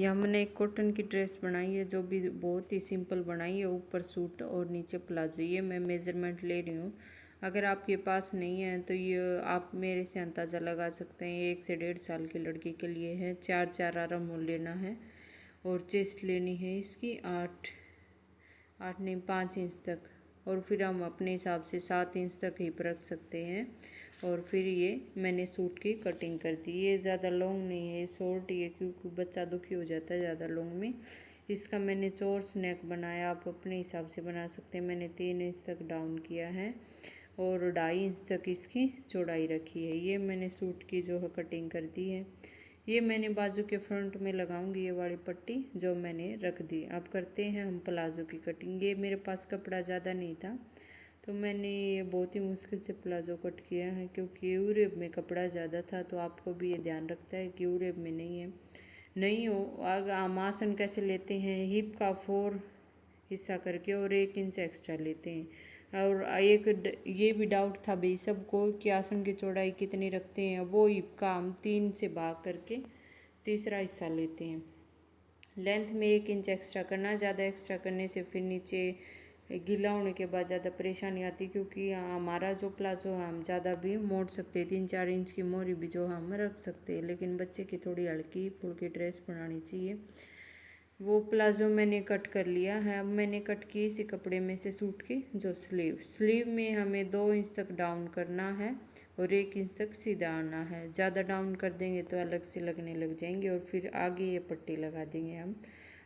ये हमने एक कॉटन की ड्रेस बनाई है जो भी बहुत ही सिंपल बनाई है, ऊपर सूट और नीचे प्लाजो। ये मैं मेज़रमेंट ले रही हूँ। अगर आपके पास नहीं है तो ये आप मेरे से अंदाज़ा लगा सकते हैं। ये 1 से 1.5 साल की लड़की के लिए है। 4 आराम मोल लेना है और चेस्ट लेनी है इसकी 8 नहीं 5 इंच तक, और फिर हम अपने हिसाब से 7 इंच तक हिप रख सकते हैं। और फिर ये मैंने सूट की कटिंग कर दी। ये ज़्यादा लॉन्ग नहीं है, शॉर्ट ही है क्योंकि बच्चा दुखी हो जाता है ज़्यादा लॉन्ग में। इसका मैंने चौरस नेक बनाया, आप अपने हिसाब से बना सकते हैं। मैंने 3 इंच तक डाउन किया है और 2.5 इंच तक इसकी चौड़ाई रखी है। ये मैंने सूट की जो है कटिंग कर दी है। ये मैंने बाजू के फ्रंट में लगाऊंगी ये वाली पट्टी जो मैंने रख दी। अब करते हैं हम प्लाजो की कटिंग। ये मेरे पास कपड़ा ज़्यादा नहीं था तो मैंने ये बहुत ही मुश्किल से प्लाजो कट किया है, क्योंकि यूरेब में कपड़ा ज़्यादा था। तो आपको भी ये ध्यान रखता है कि यूरेब में नहीं है, नहीं हो। आगे हम आसन कैसे लेते हैं, हिप का 4 हिस्सा करके और 1 इंच एक्स्ट्रा लेते हैं। और एक ये भी डाउट था भाई सबको कि आसन की चौड़ाई कितनी रखते हैं, वो हिप का हम 3 से भाग करके तीसरा हिस्सा लेते हैं। लेंथ में 1 इंच एक्स्ट्रा करना, ज़्यादा एक्स्ट्रा करने से फिर नीचे गीला होने के बाद ज़्यादा परेशानी आती, क्योंकि हमारा जो प्लाजो है हम ज़्यादा भी मोड़ सकते हैं। 3-4 इंच की मोरी भी जो हम रख सकते हैं, लेकिन बच्चे की थोड़ी हल्की फुल्की ड्रेस बनानी चाहिए। वो प्लाजो मैंने कट कर लिया है। अब मैंने कट की इसी कपड़े में से सूट की जो स्लीव में हमें 2 इंच तक डाउन करना है और 1 इंच तक सीधा आना है। ज़्यादा डाउन कर देंगे तो अलग से लगने लग जाएंगे और फिर आगे ये पट्टी लगा देंगे हम।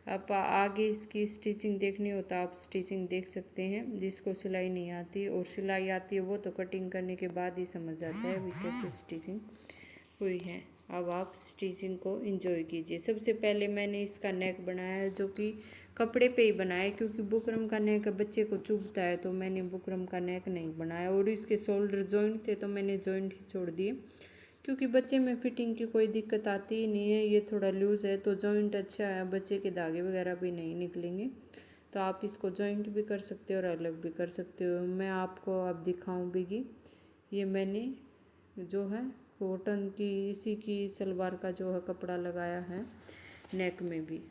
अब आगे इसकी स्टिचिंग देखनी हो तो आप स्टिचिंग देख सकते हैं। जिसको सिलाई नहीं आती और सिलाई आती है वो तो कटिंग करने के बाद ही समझ आता है अभी कैसे स्टिचिंग हुई है। अब आप स्टिचिंग को एंजॉय कीजिए। सबसे पहले मैंने इसका नेक बनाया है जो कि कपड़े पे ही बनाया है, क्योंकि बुकरम का नेक बच्चे को चुभता है तो मैंने बुकरम का नेक नहीं बनाया। और इसके शोल्डर जॉइंट थे तो मैंने जॉइंट ही छोड़ दिए, क्योंकि बच्चे में फिटिंग की कोई दिक्कत आती ही नहीं है। ये थोड़ा लूज़ है तो जॉइंट अच्छा है, बच्चे के धागे वगैरह भी नहीं निकलेंगे। तो आप इसको जॉइंट भी कर सकते हो और अलग भी कर सकते हो। मैं आपको अब दिखाऊँ भी। ये मैंने जो है कॉटन की इसी की सलवार का जो है कपड़ा लगाया है नेक में भी।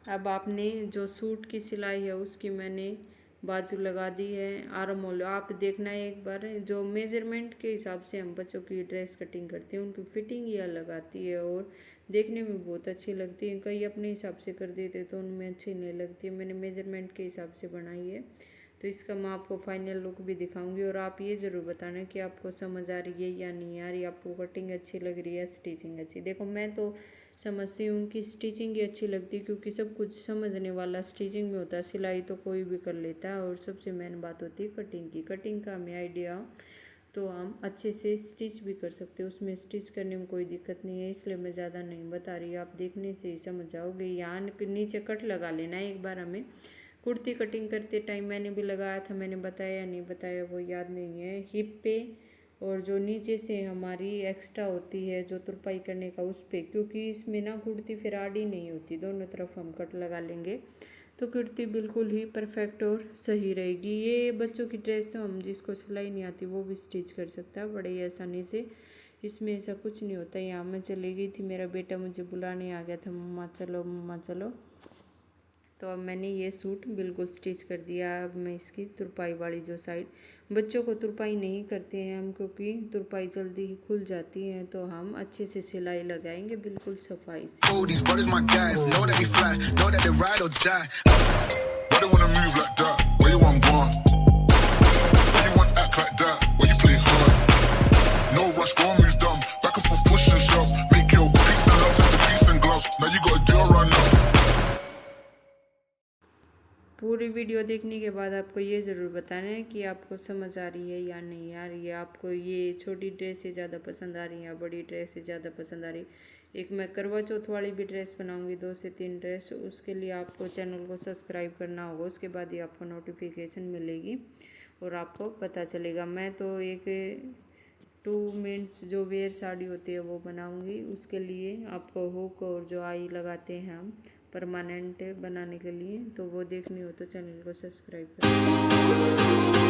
अब आपने जो सूट की सिलाई है उसकी मैंने बाजू लगा दी है। आर्म होल आप देखना है एक बार, जो मेजरमेंट के हिसाब से हम बच्चों की ड्रेस कटिंग करते हैं उनकी फिटिंग ही अलग आती है और देखने में बहुत अच्छी लगती है। कई अपने हिसाब से कर देते तो उनमें अच्छी नहीं लगती। मैंने मेजरमेंट के हिसाब से बनाई है, तो इसका मैं आपको फाइनल लुक भी दिखाऊंगी। और आप ये ज़रूर बताना कि आपको समझ आ रही है या नहीं आ रही, आपको कटिंग अच्छी लग रही है, स्टिचिंग अच्छी। देखो मैं तो समझती हूँ कि स्टिचिंग ही अच्छी लगती है, क्योंकि सब कुछ समझने वाला स्टिचिंग में होता है। सिलाई तो कोई भी कर लेता है, और सबसे मेन बात होती है कटिंग की। कटिंग का हमें आइडिया तो हम अच्छे से स्टिच भी कर सकते हैं, उसमें स्टिच करने में कोई दिक्कत नहीं है। इसलिए मैं ज़्यादा नहीं बता रही, आप देखने से ही समझ जाओगे। यहाँ नीचे कट लगा लेना है एक बार। हमें कुर्ती कटिंग करते टाइम मैंने भी लगाया था, मैंने बताया नहीं बताया वो याद नहीं है। हिप पे और जो नीचे से हमारी एक्स्ट्रा होती है जो तुरपाई करने का, उस पर, क्योंकि इसमें ना कुर्ती फिर आड़ी नहीं होती, दोनों तरफ हम कट लगा लेंगे तो कुर्ती बिल्कुल ही परफेक्ट और सही रहेगी। ये बच्चों की ड्रेस तो हम जिसको सिलाई नहीं आती वो भी स्टिच कर सकता है बड़े ही आसानी से, इसमें ऐसा कुछ नहीं होता। यहाँ मैं चली गई थी, मेरा बेटा मुझे बुलाने आ गया था, मम्मा चलो मम्मा चलो। तो अब मैंने ये सूट बिल्कुल स्टिच कर दिया। अब मैं इसकी तुरपाई वाली जो साइड, बच्चों को तुरपाई नहीं करते हैं हम, क्योंकि तुरपाई जल्दी ही खुल जाती है, तो हम अच्छे से सिलाई लगाएंगे बिल्कुल सफाई से। पूरी वीडियो देखने के बाद आपको ये ज़रूर बताना है कि आपको समझ आ रही है या नहीं आ रही है, आपको ये छोटी ड्रेस से ज़्यादा पसंद आ रही है या बड़ी ड्रेस से ज़्यादा पसंद आ रही है। एक मैं करवा चौथ वाली भी ड्रेस बनाऊंगी, 2 से 3 ड्रेस। उसके लिए आपको चैनल को सब्सक्राइब करना होगा, उसके बाद ही आपको नोटिफिकेशन मिलेगी और आपको पता चलेगा। मैं तो एक 2 मिनट्स जो वेयर साड़ी होती है वो बनाऊंगी। उसके लिए आपको हुक और जो आई लगाते हैं हम परमानेंट बनाने के लिए, तो वो देखनी हो तो चैनल को सब्सक्राइब करें।